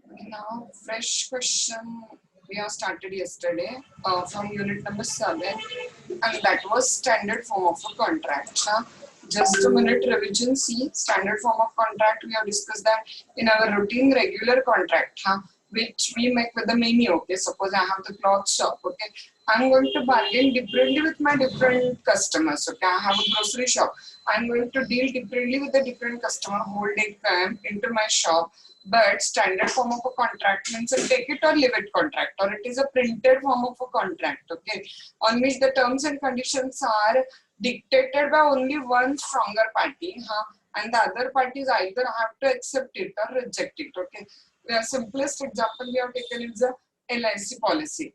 Now, fresh question we have started yesterday from unit number 7, and that was standard form of a contract. Just a minute, revision. See, standard form of contract, we have discussed that in our routine regular contract, which we make with the menu. Okay, suppose I have the cloth shop. Okay, I'm going to bargain differently with my different customers. Okay, I have a grocery shop. I'm going to deal differently with the different customer who will come into my shop. But standard form of a contract means a take it or leave it contract, or it is a printed form of a contract, okay, on which the terms and conditions are dictated by only one stronger party, and the other parties either have to accept it or reject it, okay. The simplest example we have taken is the LIC policy.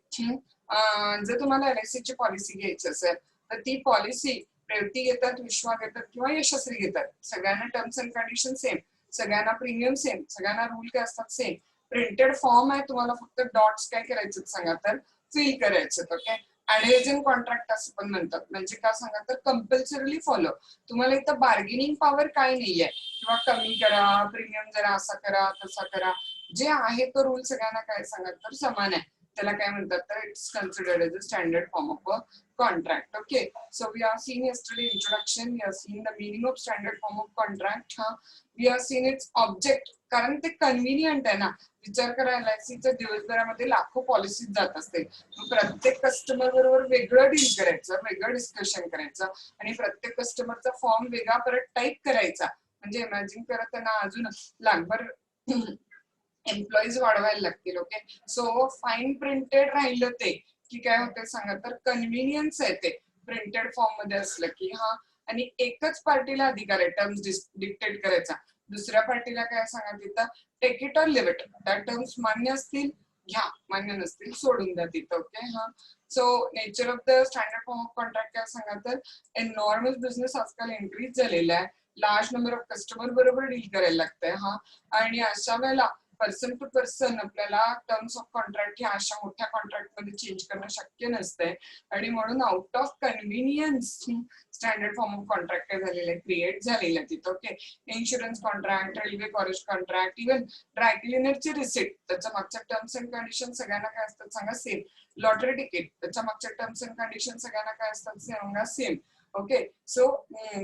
जर तुम्हाला LIC ची policy घ्यायची असेल तर ती policy Revati घेतात, विश्वा घेतात किंवा यशस्वी घेतात, सगळ्यांना टर्म्स अँड कंडिशन सेम, सगळ्यांना प्रीमियम सेम, सगळ्यांना रूल काय असतात सेम, प्रिंटेड फॉर्म आहे, तुम्हाला फक्त डॉट्स काय करायचे सांगा तर फिल करायचे, ओके. ऍडव्हायझिंग कॉन्ट्रॅक्ट असं पण म्हणतात, म्हणजे काय सांगा तर कंपल्सरीली फॉलो. तुम्हाला इथं बार्गेनिंग पॉवर काय नाहीये किंवा कमी करा, प्रीमियम जरा असा करा तसा करा, जे आहे तो रूल सगळ्यांना काय सांगा तर समान आहे, त्याला काय म्हणतात तर it's considered as a standard form of a contract. Okay, so we have seen yesterday introduction, we have seen the meaning of standard form of contract, we have seen its object, कारण ते convenient आहे ना. विचार करा, LICच्या दिवसभरामध्ये लाखो policies जात असते, प्रत्येक कस्टमर बरोबर वेगळं डील करायचं, वेगळं डिस्कशन करायचं, आणि प्रत्येक कस्टमरचा फॉर्म वेगळा परत टाईप करायचा, म्हणजे इमॅजिन करत त्यांना अजून लाखभर एम्प्लॉईज वाढवायला लागतील, ओके. सो फाईन प्रिंटेड राहिलं ते की काय होते सांगा तर कन्व्हिनियन्स आहे ते प्रिंटेड फॉर्म मध्ये असलं की, आणि एकच पार्टीला अधिकार आहे टर्म्स डिक्टेट करायचा, दुसऱ्या पार्टीला काय सांगा तिथं take it or leave it, त्या टर्म्स मान्य असतील घ्या, मान्य नसतील सोडून द्या तिथं, okay. So nature of the standard form of contract काय सांगा तर एनॉर्मस बिझनेस आजकाल इन्क्रीज झालेला आहे, लार्ज नंबर ऑफ कस्टमर बरोबर डील करायला लागतंय, आणि अशा वेळेला पर्सन टू पर्सन आपल्याला टर्म्स ऑफ कॉन्ट्रॅक्ट ह्या अशा मोठ्या कॉन्ट्रॅक्ट मध्ये चेंज करणं शक्य नसतंय, आणि म्हणून out of convenience standard form of contract काय झालेलं आहे, क्रिएट झालेलं आहे तिथं, okay. Insurance contract, railway college contract, even dry क्लिनरची रिसिप्ट, त्याच्या मागच्या टर्म्स अँड कंडिशन सगळ्यांना काय असतात सांगा सेम, लॉटरी तिकीट, त्याच्या मागच्या टर्म्स अँड कंडिशन सगळ्यांना काय असतात सांगा same, okay. So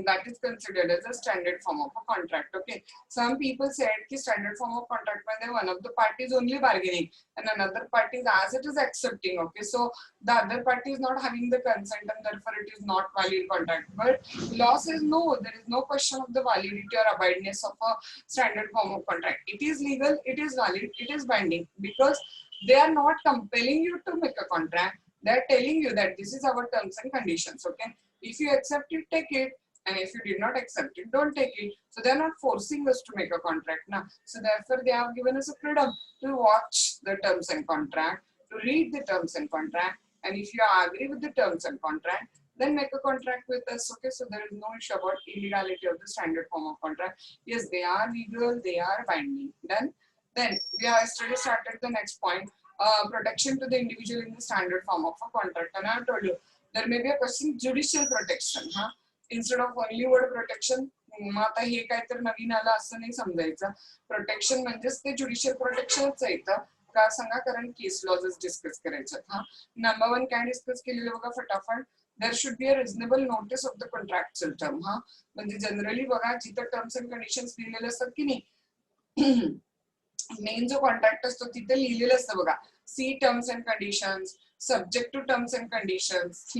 that is considered as a standard form of a contract, okay. Some people said ki standard form of contract when one of the parties only bargaining and another party is as it is accepting, okay. So the other party is not having the consent and therefore it is not valid contract, but law says no, there is no question of the validity or abideness of a standard form of contract. It is legal, it is valid, it is binding, because they are not compelling you to make a contract, they are telling you that this is our terms and conditions, okay. If you accept it, take it, and if you did not accept it, don't take it. So they are not forcing us to make a contract now. So therefore they have given us a freedom to watch the terms and contract, to read the terms and contract, and if you agree with the terms and contract, then make a contract with us, okay. So there is no issue about illegality of the standard form of contract. Yes, they are legal, they are binding. Then we have started the next point, protection to the individual in the standard form of a contract, and I have told you there may be a question judicial protection, instead of only word protection. मग आता हे काय तर नवीन आलं असं नाही समजायचं, protection म्हणजेच ते ज्युडिशियल प्रोटेक्शनच आहे इथं, का सांगा कारण केस लॉज डिस्कस करायचं. नंबर 1 काय डिस्कस केलेलं बघा फटाफट, there should be a reasonable notice of the contractual term, म्हणजे जनरली बघा जिथं टर्म्स अँड कंडिशन्स लिहिलेले असतात की नाही, मेन जो कॉन्ट्रॅक्ट असतो तिथे लिहिलेलं असतं बघा, see terms and conditions, subject to terms and conditions,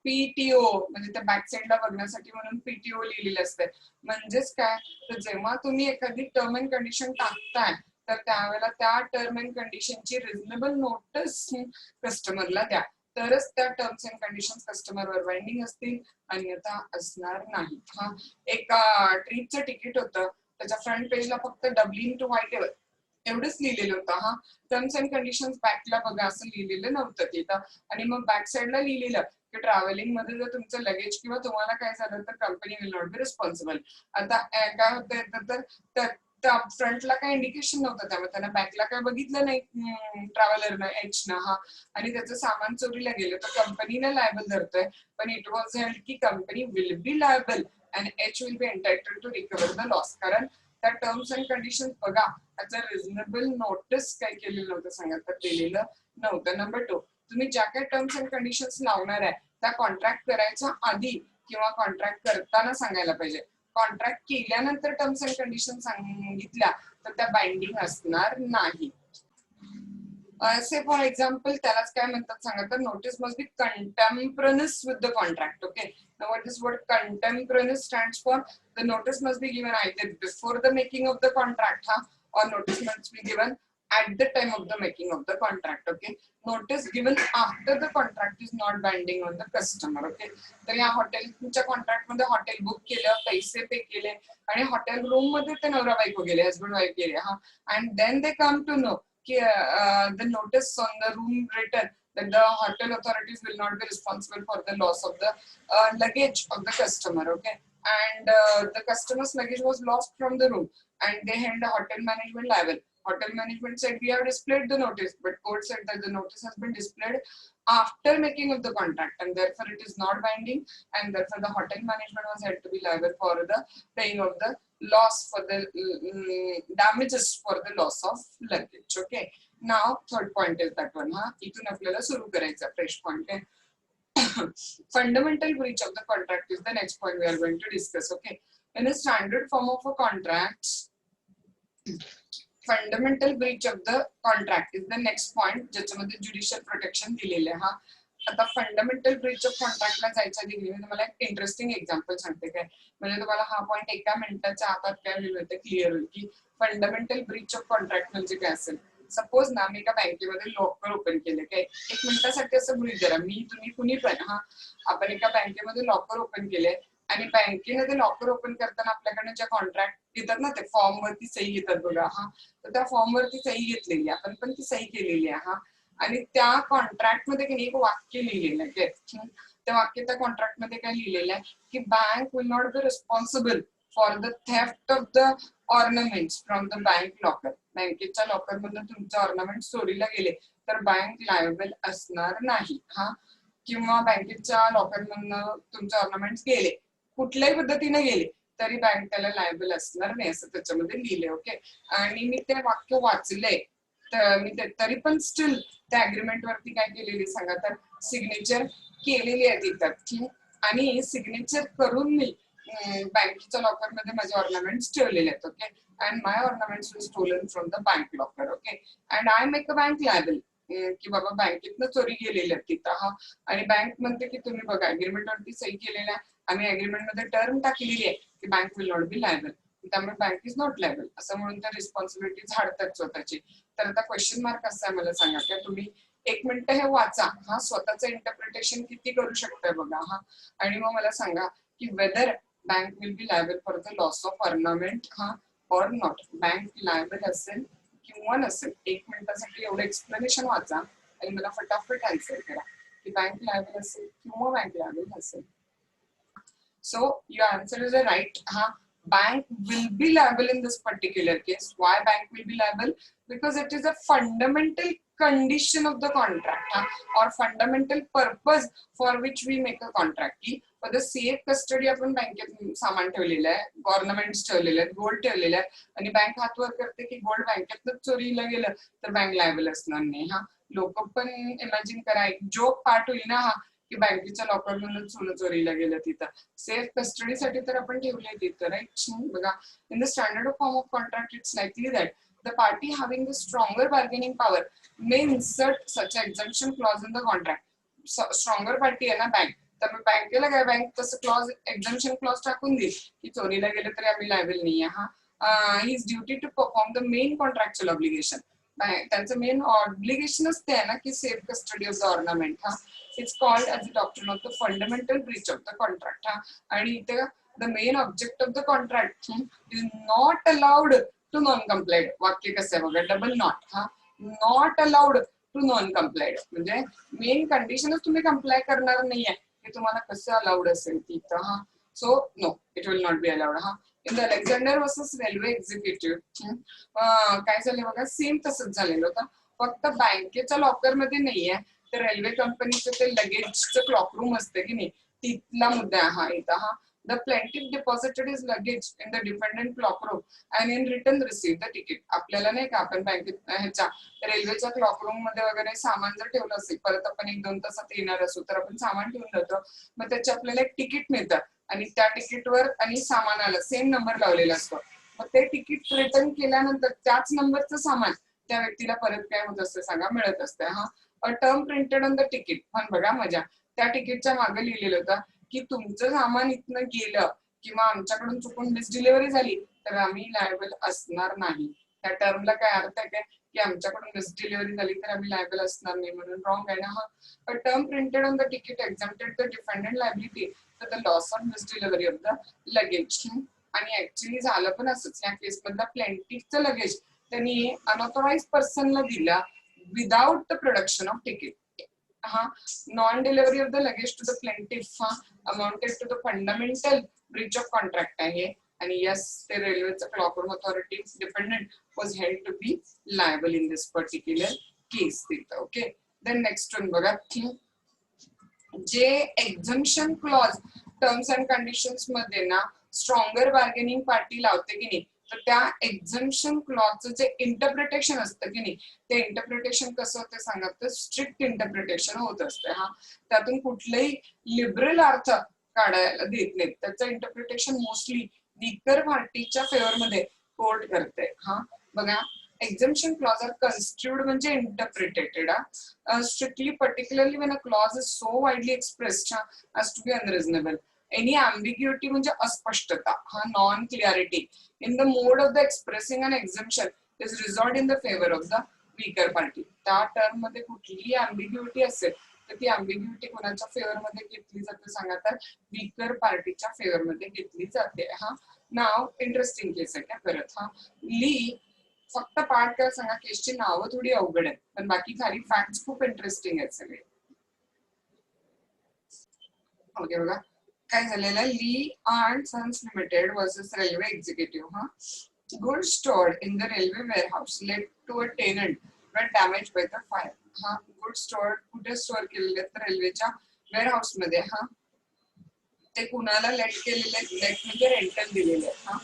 PTO, म्हणजे त्या बॅक साइडला बघण्यासाठी म्हणून पीटीओ लिहिलेलं असतं. म्हणजेच काय तर जेव्हा तुम्ही एखादी टर्म अँड कंडिशन टाकताय तर त्यावेळेला त्या टर्म अँड कंडिशनची रिझनेबल नोटीस कस्टमरला द्या, तरच त्या टर्म्स अँड कंडिशन कस्टमरवर बाइंडिंग असतील, अन्यथा असणार नाही. एक ट्रिपचं तिकीट होतं, त्याच्या फ्रंट पेजला फक्त डब्ल्यू टू व्हाईट एवढंच लिहिलेलं होतं, टर्म्स अँड कंडिशन्स बॅकला बघा असं लिहिलेलं नव्हतं तिथं, आणि मग बॅक साइडला लिहिलेलं की ट्रॅव्हलिंग मध्ये जर तुमचं लगेज किंवा तुम्हाला काय झालं तर company will not be responsible. आता काय होतंय तर फ्रंटला काय इंडिकेशन नव्हतं, त्यामुळे त्यांना बॅकला काय बघितलं नाही ट्रॅव्हलरनं एचनं, आणि त्याचं सामान चोरीला गेलं तर कंपनीने लायबल धरतोय, पण इट वॉज हेल्ड की company will be liable and he will be entitled to recover the loss, कारण त्या टर्म्स अँड कंडिशन बघा, त्याचं रिझनेबल नोटीस काय केलेलं नव्हतं, सांगा तर दिलेलं नव्हतं. नंबर 2, तुम्ही ज्या काही टर्म्स अँड कंडिशन्स लावणार आहे त्या कॉन्ट्रॅक्ट करायच्या आधी किंवा कॉन्ट्रॅक्ट करताना सांगायला पाहिजे. कॉन्ट्रॅक्ट केल्यानंतर टर्म्स अँड कंडिशन सांगितल्या तर त्या बाइंडिंग असणार नाही. से फॉर एक्झाम्पल त्यालाच काय म्हणतात सांगा तर, notice must be contemporaneous with the contract. Okay, now what this word contemporaneous stands for? The notice must be given either before the making of the contract or notice must be given at the time of the making of the contract. Okay, notice given after the contract is not binding on the customer. Okay, तर या हॉटेलच्या contract मध्ये hotel book केलं, पैसे पे केले आणि hotel room मध्ये ते नवरा बायको गेले, हसबंड वाईफ गेले, and then they come to know the notice on the room written that the hotel authorities will not be responsible for the loss of the luggage of the customer. Okay, and the customer's luggage was lost from the room and they held the hotel management liable. Hotel management said we have displayed the notice, but court said that the notice has been displayed after making of the contract and therefore it is not binding, and therefore the hotel management was held to be liable for the paying of the loss for the damages for the loss of luggage. Okay, now third point is that one. इथून आपल्याला सुरू करायचा fresh point आहे. Fundamental breach of the contract is the next point we are going to discuss. Okay, in a standard form of a contract, fundamental breach of the contract is the next point ज्याच्यामध्ये judicial protection दिलेले आहे. आता fundamental breach of कॉन्ट्रॅक्टला जायच्या आधी मी तुम्हाला एक interesting example सांगते काय, म्हणजे तुम्हाला हा पॉईंट एका मिनिटाच्या आत काय होईल क्लिअर होईल की फंडामेंटल ब्रीच ऑफ कॉन्ट्रॅक्ट म्हणजे काय असेल. सपोज ना मी एका बँकेमध्ये लॉकर ओपन केले काय, एक मिनिटासाठी असं गृहीत धरा मी तुम्ही कुणी पण आपण एका बँकेमध्ये लॉकर ओपन केले आणि बँकेने ते लॉकर ओपन करताना आपल्याकडे ज्या कॉन्ट्रॅक्ट येतात ना ते फॉर्म वरती सही घेतात बघा, तर त्या फॉर्म वरती सही घेतलेली आपण पण ती सही केलेली आहे आणि त्या कॉन्ट्रॅक्ट मध्ये एक वाक्य लिहिलेलं आहे. त्या वाक्य त्या कॉन्ट्रॅक्ट मध्ये काय लिहिलेलं आहे की bank will not be responsible for the theft of the ornaments from the bank locker. बँकेच्या लॉकर मधून तुमचे ऑर्नामेंट चोरीला गेले तर बँक लायबल असणार नाही. किंवा बँकेच्या लॉकर मधून तुमचे ऑर्नामेंट्स गेले, कुठल्याही पद्धतीने गेले तरी बँक त्याला लायबल असणार नाही असं त्याच्यामध्ये लिहिले. ओके, आणि मी ते वाक्य वाचले तर मी तरी पण स्टील त्या अग्रीमेंट वरती काय केलेली सांगा तर सिग्नेचर केलेली आहे तिथं, आणि सिग्नेचर करून मी बँकेच्या लॉकर मध्ये माझे ऑर्नामेंट्स ठेवलेले आहेत. Okay, and my ornaments were stolen from the bank locker. Okay, and I make a bank liable की बाबा बँकेतनं चोरी गेलेली आहे तिथं, आणि बँक म्हणते की तुम्ही बघा अग्रीमेंट वरती सही केलेल्या आम्ही अग्रीमेंट मध्ये टर्म टाकलेली आहे की bank will not B liable, त्यामुळे बँक इज नॉट लायबल असं म्हणून त्या रिस्पॉन्सिबिलिटी झाडतात स्वतःची. तर आता क्वेश्चन मार्क असा आहे, मला सांगा की तुम्ही एक मिनिट हे वाचा, स्वतःचं इंटरप्रिटेशन किती करू शकताय बघा, आणि मग मला सांगा की whether bank will be liable for the loss of ornament or not. Bank liable असेल किंवा नसेल, एक मिनिटासाठी एवढं एक्सप्लेनेशन वाचा आणि मला फटाफट आन्सर करा की बँक लायबल असेल किंवा बँक लायबल नसेल. So your answer is a right. Bank will be liable in this particular case. Why bank will be liable? Because it is a fundamental condition of the contract or fundamental purpose for which we make a contract. की for the safe custody आपण बँकेत सामान ठेवलेलं आहे, ornaments ठेवलेले आहेत, gold ठेवलेलं आहे आणि बँक हात वर करते की गोल्ड बँकेतनं चोरीला गेलं तर बँक लायबल असणार नाही. लोक पण इमॅजिन करा, एक जोक पार्ट होईल ना की बँकेच्या लॉकर मधून सोनं चोरीला गेलं तिथं, सेफ कस्टडीसाठी तर आपण ठेवले तिथं, राईट. बघा, in the standard form of contract it's likely that the party having the stronger bargaining power may insert such an exemption clause in the contract. Stronger party आहे ना बँक, तर बँकेला काय बँक तसं क्लॉज एक्झम्पशन क्लॉज टाकून देईल की चोरीला गेलं तरी आम्ही लायबल नाही आहे. He is duty to perform the main contractual obligation. त्यांचं मेन ऑब्लिगेशनच ते आहे ना की safe custody of the ornament. It's called as a doctrine of the fundamental breach of the contract. आणि इथे the main object of the contract is not allowed to non complied. वाक्य कसं आहे बघा, double not. Not allowed to non complied म्हणजे main कंडिशनच तुम्ही comply करणार नाहीये, हे तुम्हाला कसं अलाउड असेल तिथं. So no, it will not be allowed. In the Alexander versus railway executive काय झालं बघा, सेम तसंच झालेलं होतं, फक्त बँकेच्या लॉकर मध्ये नाहीये, तर रेल्वे कंपनीचं ते लगेजचं क्लॉक रूम असतं की नाही तिथला मुद्दा इथं. The plaintiff deposited his luggage in the defendant clock room and in return received the ticket. आपल्याला नाही का आपण बँकेत ह्याच्या रेल्वेच्या क्लॉक रूम मध्ये वगैरे सामान जर ठेवलं असेल, परत आपण 1-2 तासात येणार असू तर आपण सामान ठेवून जातो, मग त्याचे आपल्याला एक तिकीट मिळतं आणि त्या तिकीटवर आणि सामानाला सेम नंबर लावलेला असतो. मग ते तिकीट रिटर्न केल्यानंतर त्याच नंबरचं सामान त्या व्यक्तीला परत काय होत असतं सांगा, मिळत असते. हा, a term printed on the ticket. पण बघा मजा, त्या तिकीटच्या मागे लिहिलेलं होतं की तुमचं सामान इथनं गेलं किंवा आमच्याकडून चुकून मिसडिलिव्हरी झाली तर आम्ही लायबल असणार नाही. त्या टर्मला काय अर्थ आहे काय की आमच्याकडून मिसडिलिव्हरी झाली तर आम्ही लायबल असणार नाही, म्हणून रॉंग आहे ना. हा, a term printed on the ticket exempted the defendant liability for the loss of misdelivery of the luggage. आणि ऍक्च्युली झालं पण असंच. या केस मधला प्लेंटिफचं लगेज त्यांनी अनऑथोराइज पर्सनला दिला without the production of ticket. हा, non delivery of the luggage to the plaintiff हा amounted to the fundamental breach of contract आहे. आणि यस, ते रेल्वेचं cloak room authority dependent was held to be liable in this particular case तिथं. Okay, then next one बघा, जे exemption clause terms and conditions मध्ये ना स्ट्रॉंगर बार्गेनिंग पार्टी लावते की नाही, तर त्या एक्झम्पशन क्लॉजचं जे इंटरप्रिटेशन असतं की नाही, ते इंटरप्रिटेशन कसं होतं सांगा, तर स्ट्रिक्ट इंटरप्रिटेशन होत असते. हा, त्यातून कुठलाही लिबरल अर्थ काढायला देत नाहीत. त्याचं इंटरप्रिटेशन मोस्टली वीकर पार्टीच्या फेवर मध्ये कोर्ट करते. हा बघा, exemption clause are construed म्हणजे interpreted strictly, particularly when a clause is so widely expressed as to be unreasonable. Any ambiguity म्हणजे अस्पष्टता, हा non clarity in the mode of the expressing an exemption is resolved in the favor of the weaker party. त्या term मध्ये कुठलीही ambiguity असेल तर ती ambiguity कोणाच्या फेवर मध्ये घेतली जाते सांगा, तर वीकर पार्टीच्या फेवर मध्ये घेतली जाते. हा, नाव इंटरेस्टिंग केस आहे. काय परत हा, ली फक्त पार्ट काय सांगा, केसची नावं थोडी अवघड आहेत पण बाकी खाली फॅक्ट्स खूप इंटरेस्टिंग आहेत सगळे. ओके बघा, काय झालेलं, Lee and sons limited versus railway executive. हा, good stored in the railway warehouse led to a tenant वर डॅमेज बाय द फायर. हा, गुड स्टोअर कुठे स्टोअर केलेले तर रेल्वेच्या वेअरहाऊस मध्ये. हा, ते कुणाला लेट केलेले, लेट म्हणजे रेंटल दिलेले. हा,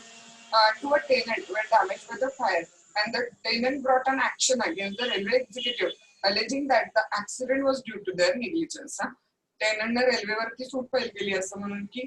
to a tenant were damaged by the fire and the tenant brought an action against the railway executive alleging that the accident was due to their negligence. टेनंटने रेल्वेवरती सूट फाईल केली असं म्हणून की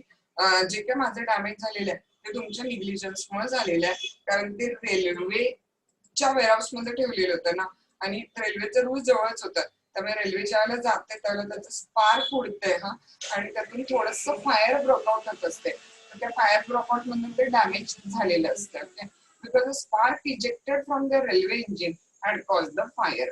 जे काही माझे डॅमेज झालेले आहे ते तुमच्या निग्लिजन्समुळे झालेले आहे, कारण ते रेल्वेच्या वेअरहाऊस मध्ये ठेवलेलं होतं ना आणि रेल्वेचं रूळ जवळच होतं, त्यामुळे रेल्वे ज्यावेळेला जाते त्यावेळेला त्याचं स्पार्क उडतंय. हा, आणि त्यातून थोडस फायर ब्रोकआउट होत असते, त्या फायर ब्रोकआउट मधून ते डॅमेज झालेलं असतं. Okay, because the spark ejected from the railway engine had cause the fire.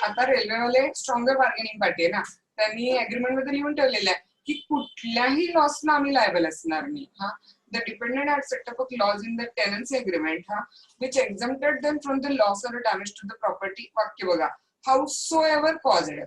आता रेल्वेवाले स्ट्रॉंगर बार्गेनिंग पार्टी आहे ना, त्यांनी अग्रीमेंट मध्ये लिहून ठेवलेलं आहे की कुठल्याही लॉसला आम्ही लायबल असणार नाही. हा, the dependent had set up a clause in the tenancy agreement हा which exempted them from the loss or damage to the property. वाक्य बघा, हाऊससोएव्हर कॉज्ड.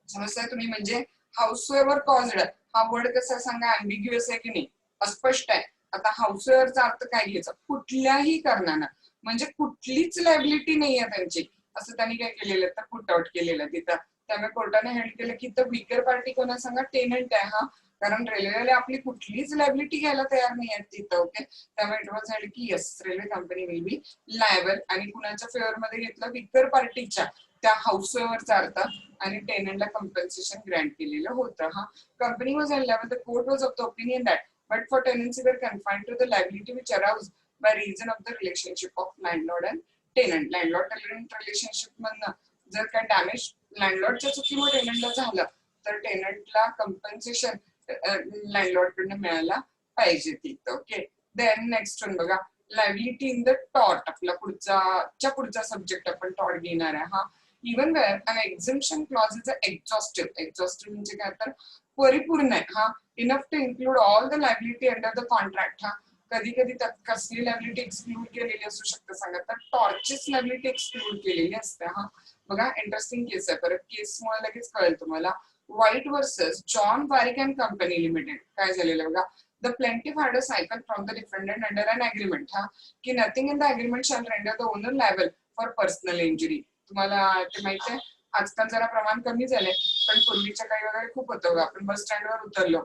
समजताय तुम्ही, म्हणजे हाऊससोएव्हर कॉज्ड हा वर्ड कसा सांगा, अँबिग्युअस आहे की नाही, अस्पष्ट आहे. आता हाऊसवेअरचा अर्थ काय घ्यायचा, कुठल्याही कारणानं, म्हणजे कुठलीच लायबिलिटी नाहीये त्यांची, असं त्यांनी काय केलेलं तर पुट आउट केलेलं तिथं. त्यामुळे कोर्टाने हेल्ड केलं की तर वीकर पार्टी कोणा सांगा, टेनंट आहे. हा, कारण रेल्वेवाले आपली कुठलीच लायबिलिटी घ्यायला तयार नाही आहेत तिथं. ओके, त्यामुळे इट वॉज हेल्ड की yes, railway company will be liable. आणि कुणाच्या फेवर मध्ये घेतलं, वीकर पार्टीच्या, त्या हाऊसवेअरचा अर्थ, आणि टेनंटला कंपन्सेशन ग्रँट केलेलं होतं. हा, company was held liable. The court was of the opinion that but for tenancy were confined to the liability which arose by reason of the relationship of landlord and tenant. Landlord tenant relationship मधनं जर काय damage लँडलॉर्डच्या चुकीमुळे टेनंटला झालं तर टेनंटला compensation landlord कडनं मिळायला पाहिजे तिथं. ओके, देन नेक्स्ट वन बघा, लायबिलिटी इन द टॉर्ट. आपला पुढचा सब्जेक्ट आपण टॉर्ट घेणार आहे. हा, even where an exemption clause is exhaustive म्हणजे काय तर परिपूर्ण आहे. हा, enough to include all the liability under the contract. हा, कधी कधी त्यात कसली लायबिलिटी एक्सक्लूड केलेली असू शकते सांगा, तर टॉर्चेस लायबिलिटी एक्सक्लूड केलेली असते. हा बघा, इंटरेस्टिंग केस आहे. परत केसमुळे लगेच कळेल तुम्हाला. White versus John Warrick and company limited. काय झालेलं बघा, the plaintiff had a cycle from the defendant under an agreement. हा, की nothing in the agreement shall render the owner liable for personal injury. तुम्हाला ते माहिती आहे, आजकाल जरा प्रमाण कमी झालंय पण पूर्वीच्या काही वगैरे खूप होतं. आपण बस स्टँडवर उतरलो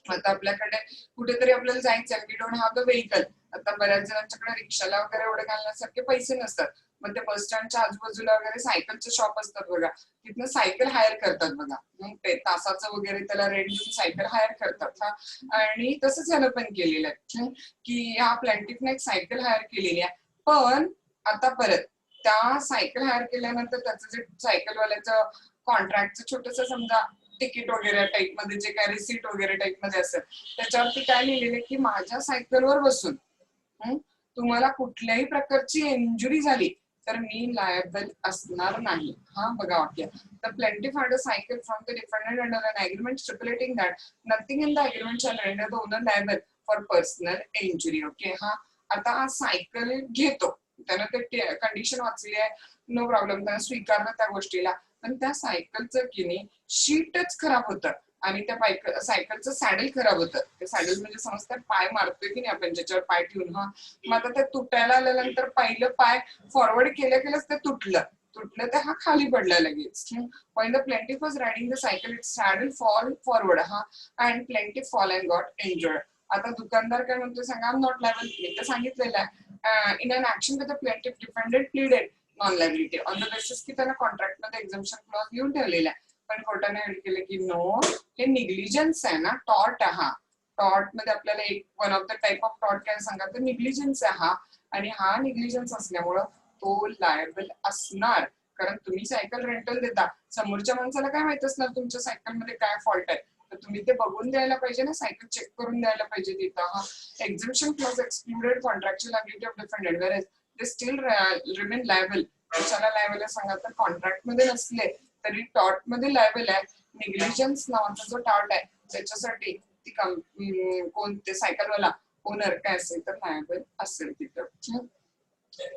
आता आपल्याकडे कुठेतरी आपल्याला जायचंय, we don't have the vehicle. आता बऱ्याच जणांच्याकडे रिक्षाला वगैरे एवढे घालण्यासारखे पैसे नसतात, मग ते बस स्टँडच्या आजूबाजूला वगैरे सायकलचे शॉप असतात बघा, तिथनं सायकल हायर करतात बघा. मग ते तासाचं वगैरे त्याला रेंट देऊन सायकल हायर करतात. हा, आणि तसंच यानं पण केलेलं आहे की ह्या प्लॅन्टिफने एक सायकल हायर केलेली आहे. पण आता परत त्या सायकल हायर केल्यानंतर त्याचं जे सायकलवाल्याचं कॉन्ट्रॅक्टचं छोटंसं समजा तिकीट वगैरे टाईप मध्ये जे काय रिसीट वगैरे टाईप मध्ये असेल, त्याच्यावरती काय लिहिलेलं की माझ्या सायकलवर बसून तुम्हाला कुठल्याही प्रकारची इंजुरी झाली तर मी लायबल असणार नाही. हा बघा वाक्य. The plaintiff had a cycle from the defendant under an agreement stipulating that nothing in the agreement shall render the owner liable for personal injury. Okay, हा आता हा सायकल घेतो, त्यानं ते कंडिशन वाचली आहे, नो प्रॉब्लेम, त्यानं स्वीकारलं त्या गोष्टीला. पण त्या सायकलचं की नाही शीटच खराब होतं आणि त्या सायकलचं सॅडल खराब होतं. ते सॅडल म्हणजे समजतं पाय मारतोय की नाही आपण ज्याच्यावर पाय ठेवून, हा मग आता ते तुटायला आल्यानंतर पहिलं पाय फॉरवर्ड केल्याच ते तुटलं तर हा खाली पडला लगेच. When the plaintiff was riding the cycle, its saddle fall forward, हा, and plaintiff fall and got injured. आता दुकानदार काय म्हणतो सांगा, आय एम नॉट लायबल. मी तर सांगितलेलं आहे, in an action with the plaintiff defended pleaded non liability on the basis की त्यांना कॉन्ट्रॅक्ट मध्ये एक्झम्पशन क्लॉज लिहून ठेवलेला आहे. पण कोर्टाने हेल्ड केलं की नो, हे निग्लिजन्स आहे ना, टॉर्ट आहे. हा टॉर्ट मध्ये आपल्याला एक one of the type of tort काय सांगा तर निग्लिजन्स आहे हा, आणि हा निग्लिजन्स असल्यामुळं तो लायबल असणार. कारण तुम्ही सायकल रेंटल देता, समोरच्या माणसाला काय माहित असणार तुमच्या सायकल मध्ये काय फॉल्ट आहे, तर तुम्ही ते बघून द्यायला पाहिजे ना, सायकल चेक करून द्यायला पाहिजे तिथं. हा exemption clause excluded contractual liability of defended where they still remain liable. कशाला लायबल आहे सांगा तर कॉन्ट्रॅक्ट मध्ये नसले तरी टॉर्ट मध्ये लायबल आहे. निग्लिजन्स नावाचा जो टॉर्ट आहे त्याच्यासाठी ती कोणते सायकलवाला ओनर काय असेल तर लायबल असेल तिथं.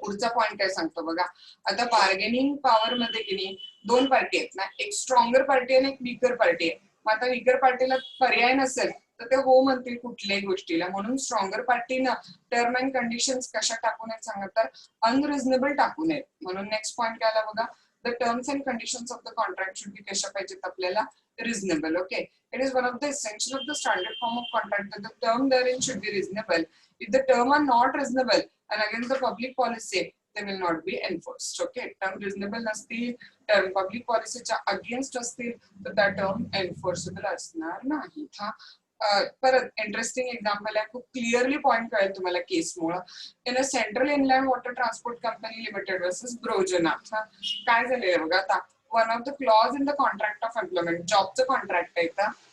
पुढचा पॉइंट काय सांगतो बघा. आता बार्गेनिंग पॉवर मध्ये की नाही दोन पार्टी आहेत ना, एक स्ट्रॉंगर पार्टी आणि एक वीकर पार्टी आहे. मग आता वीकर पार्टीला पर्याय नसेल तर ते हो म्हणतील कुठल्याही गोष्टीला, म्हणून स्ट्रॉंगर पार्टीनं टर्म अँड कंडिशन्स कशा टाकू नयेत सांगा तर अनरिझनेबल टाकू नयेत. म्हणून नेक्स्ट पॉइंट काय आला बघा, the terms and conditions of the contract should be कशा पाहिजेत आपल्याला, reasonable. Okay, it is one of the essential of the standard form of contract the term therein should be reasonable. If the term are not reasonable and against the public policy, they will not be enforced. Okay, term reasonable नसतील, term public policyच्या against असतील तर त्या term एन्फोर्सेबल असणार नाही. हा परत interesting example आहे, खूप क्लिअरली पॉइंट कळेल तुम्हाला केसमुळे. In a central inland water transport company limited versus ब्रोजना. काय झालंय बघा आता, one of the clause in the contract of employment, जॉबचं कॉन्ट्रॅक्ट आहे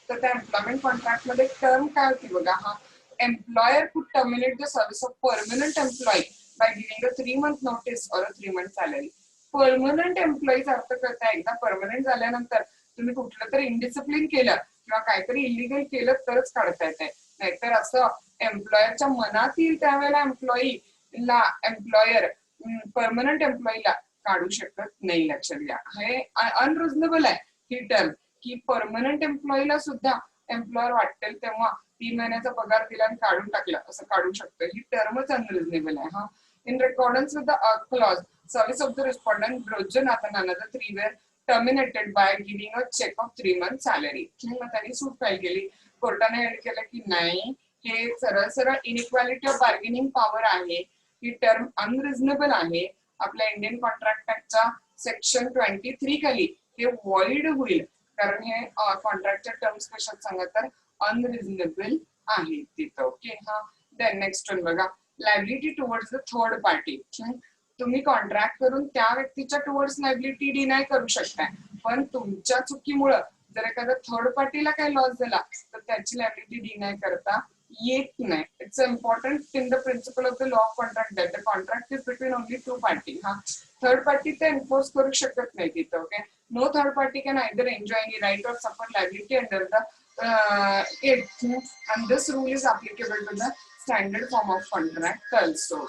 तर त्या एम्प्लॉयमेंट कॉन्ट्रॅक्ट मध्ये टर्म काय होती बघा, हा employer could terminate the service of permanent employee by giving a 3-month notice or a 3-month salary. Permanent employees अर्थ करता, एकदा परमनंट झाल्यानंतर तुम्ही कुठलं तरी इनडिसिप्लिन केलं किंवा काहीतरी इलिगल केलं तरच काढता येत आहे, नाहीतर असं एम्प्लॉयरच्या मनात येईल त्यावेळेला एम्प्लॉयर परमनंट एम्प्लॉईला काढू शकत नाही. लक्षात घ्या, हे अनरिझनेबल आहे ही टर्म, की परमनंट एम्प्लॉईला सुद्धा एम्प्लॉयर वाटेल तेव्हा 3 महिन्याचा पगार दिला आणि काढून टाकला असं काढू शकतो. ही टर्मच अनरिझनेबल आहे. हा in accordance with the clause service of the respondent ब्रोजनाथन another 3 were terminated by giving a check of 3 month salary. मग त्यांनी सूट फाईल केली, कोर्टाने हेल्ड केलं की नाही, हे सरळ सरळ इनइक्वालिटी ऑफ बार्गेनिंग पॉवर आहे, ही टर्म अनरिझनेबल आहे. आपल्या इंडियन कॉन्ट्रॅक्ट ऍक्टच्या सेक्शन 23 खाली हे वॉइड होईल, कारण हे कॉन्ट्रॅक्टच्या टर्म्स कशात सांगा तर अनरिझनेबल आहे तिथं. ओके, हा देन नेक्स्ट वन बघा, liability towards the third party. तुम्ही कॉन्ट्रॅक्ट करून त्या व्यक्तीच्या टुवर्ड्स लायबिलिटी डिनाय करू शकताय, पण तुमच्या चुकीमुळं जर एखाद्या थर्ड पार्टीला काही लॉस झाला तर त्याची लायबिलिटी डिनाय करता येत नाही. It's important in the principle of the law of contract that the contract is between only 2 party. हा थर्ड पार्टी ते एन्फोर्स करू शकत नाही तिथं. ओके, no third party can either enjoy any right or suffer liability under the it, and this rule is applicable to the standard form of contract also.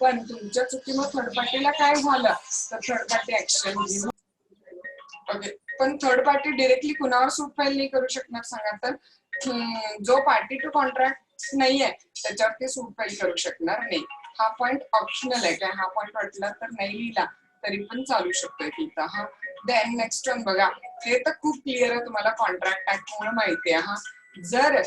पण तुमच्या चुकीमुळे थर्ड पार्टीला काय झालं तर थर्ड पार्टी ऍक्शन घेऊ. ओके, पण third party directly कुणावर सूट फाईल नाही करू शकणार सांगा तर जो पार्टी टू कॉन्ट्रॅक्ट नाहीये त्याच्यावरती सूट फाईल करू शकणार नाही. हा पॉइंट ऑप्शनल आहे, काय हा पॉइंट वाटला तर नाही लिहिला तरी पण चालू शकतोय तिथं. हा देन नेक्स्ट वन बघा, हे तर खूप क्लिअर आहे, तुम्हाला कॉन्ट्रॅक्ट ऍक्ट मुळे माहिती आहे. हा जर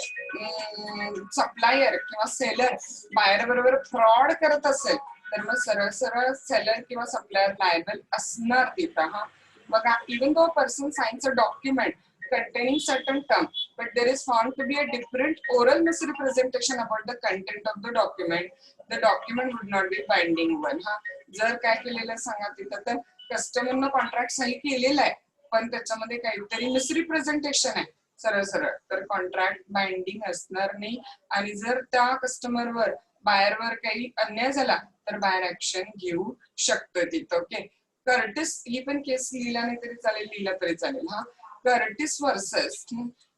सप्लायर किंवा सेलर बायर बरोबर फ्रॉड करत असेल तर मग सरळ सरळ सेलर किंवा सप्लायर लायबल असणार तिथं. हा बघा, even though person signs a document containing certain term but there is found to be a different oral misrepresentation about the content of the document would not be binding one. हा जर काय केलेलं सांगा तिथं तर कस्टमरनं कॉन्ट्रॅक्ट सही केलेला आहे पण त्याच्यामध्ये काहीतरी मिसरिप्रेझेंटेशन आहे सरळ सरळ तर कॉन्ट्रॅक्ट बाइंडिंग असणार नाही. आणि जर त्या कस्टमरवर बायरवर काही अन्याय झाला तर बायर ऍक्शन घेऊ शकतं तिथं. ओके, कर्टिस ही पण केस लिहिला नाही तरी चालेल, लिहिला तरी चालेल. हा Curtis versus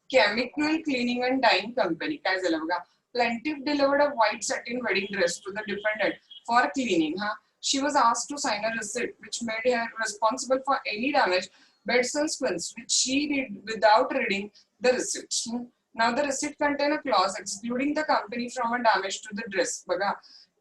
chemical cleaning and dyeing company. काय झालं बघा, plaintiff delivered a white satin wedding dress to the defendant for cleaning. She was asked to sign a receipt which made her responsible for any damage, beds and spins, which she did without reading the receipt. Now the receipt contained a clause excluding the company from a damage to the dress. बघा,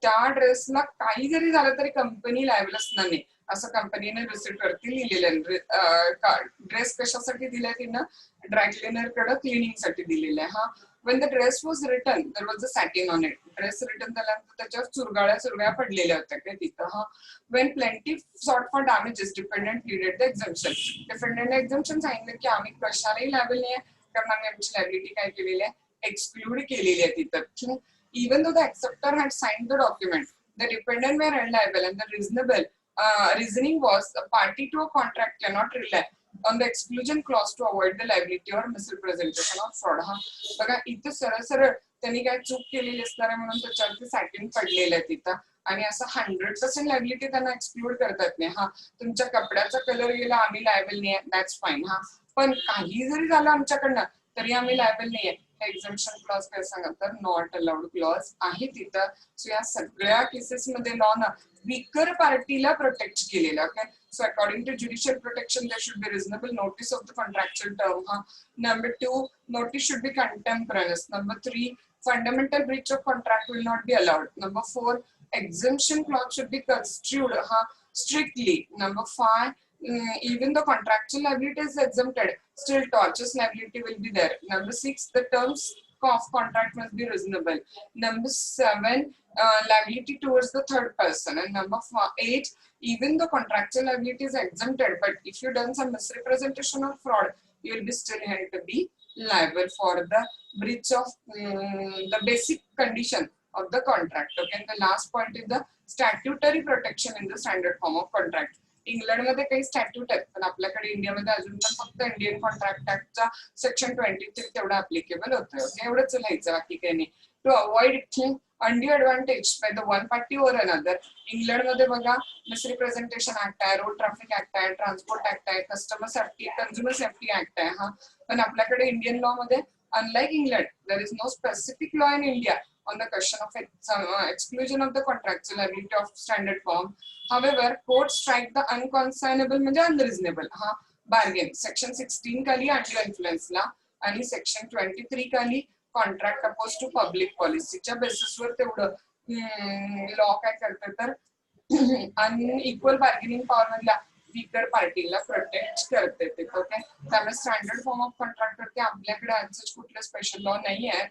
त्या ड्रेसला काही जरी झालं तरी company liable असणार नाही असं कंपनीने रिसिप्ट वरती लिहिलेलं आहे. ड्रेस कशासाठी दिलाय तिनं, ड्रायक्लिनर कडे क्लिनिंग साठी दिलेलं आहे. हा when the dress was written there was a satin on it. Dress return झाल्यानंतर त्याच्यावर चुरगाळ्या पडलेल्या होत्या काय तिथं. हा when plaintiff sought for damages defendant pleaded the exemption. डिफेंडंटने एक्झम्पशन सांगितलं की आम्ही कशालाही लायबल नाही आहे कारण आम्ही आमची लायबिलिटी काय केलेली आहे, एक्सक्लूड केलेली आहे तिथं. even though the acceptor had signed the document the defendant were held liable and the reasoning was a party to a contract cannot rely on the exclusion clause to avoid the liability or misrepresentation or fraud. हा बघा, इथं सरळ सरळ त्यांनी काय चूक केलेली असणार आहे म्हणून त्याच्यावरती सॅटिन पडलेलं आहे तिथं आणि असं 100% लायबिलिटी त्यांना एक्सक्लूड करतात नाही. हा तुमच्या कपड्याचा कलर गेला आम्ही लायबल नाही आहे, दॅट्स फाईन. हा पण काही जरी झालं आमच्याकडनं तरी आम्ही लायबल नाही आहे. एक्झम्पशन क्लॉज काय सांगाल तर नॉट अलाउड क्लॉज आहे तिथं. सो या सगळ्या केसेस मध्ये लॉ ना वीकर पार्टीला प्रोटेक्ट केलेलं. Okay, so according to judicial protection there should be reasonable notice of the contractual term. Number 2, notice should be contemporaneous. Number 3, fundamental breach of contract will not be allowed. Number 4, exemption clause should be construed strictly. Number 5, even though contractual liability is exempted still tortious liability will be there. Number 6, the terms of contract must be reasonable. Number 7, liability towards the third person. And number 8, even though contractual liability is exempted, but if you done some misrepresentation or fraud, you will be still held to be liable for the breach of the basic condition of the contract. Okay, and the last point is the statutory protection in the standard form of contract. इंग्लंडमध्ये काही स्टॅट्यूट आहेत पण आपल्याकडे इंडियामध्ये अजून पण फक्त Indian contract ऍक्टचा section 23 तेवढं ऍप्लिकेबल होतं. एवढंच लिहायचं, बाकी काही नाही. To avoid undue advantage by the one party or another. इंग्लंडमध्ये बघा मिसरिप्रेझेंटेशन ऍक्ट आहे, रोड ट्रॅफिक ऍक्ट आहे, ट्रान्सपोर्ट ऍक्ट आहे, customer safety consumer safety act आहे. हा पण आपल्याकडे इंडियन लॉ मध्ये unlike England there is no specific law in India on the question of exclusion of the contractual liability of standard form. However, courts strike the unconsignable म्हणजे unreasonable bargain section 16 खाली undue influence ला आणि section 23 खाली contract oppose to public पॉलिसीच्या बेसिसवर तेवढं law काय करतं तर अनइक्वल बार्गेनिंग पॉवर मधल्या वीकर पार्टीला प्रोटेक्ट करते ते. ओके, त्यामुळे स्टँडर्ड फॉर्म ऑफ कॉन्ट्रॅक्ट वरती आपल्याकडे आज कुठले स्पेशल लॉ नाही आहे.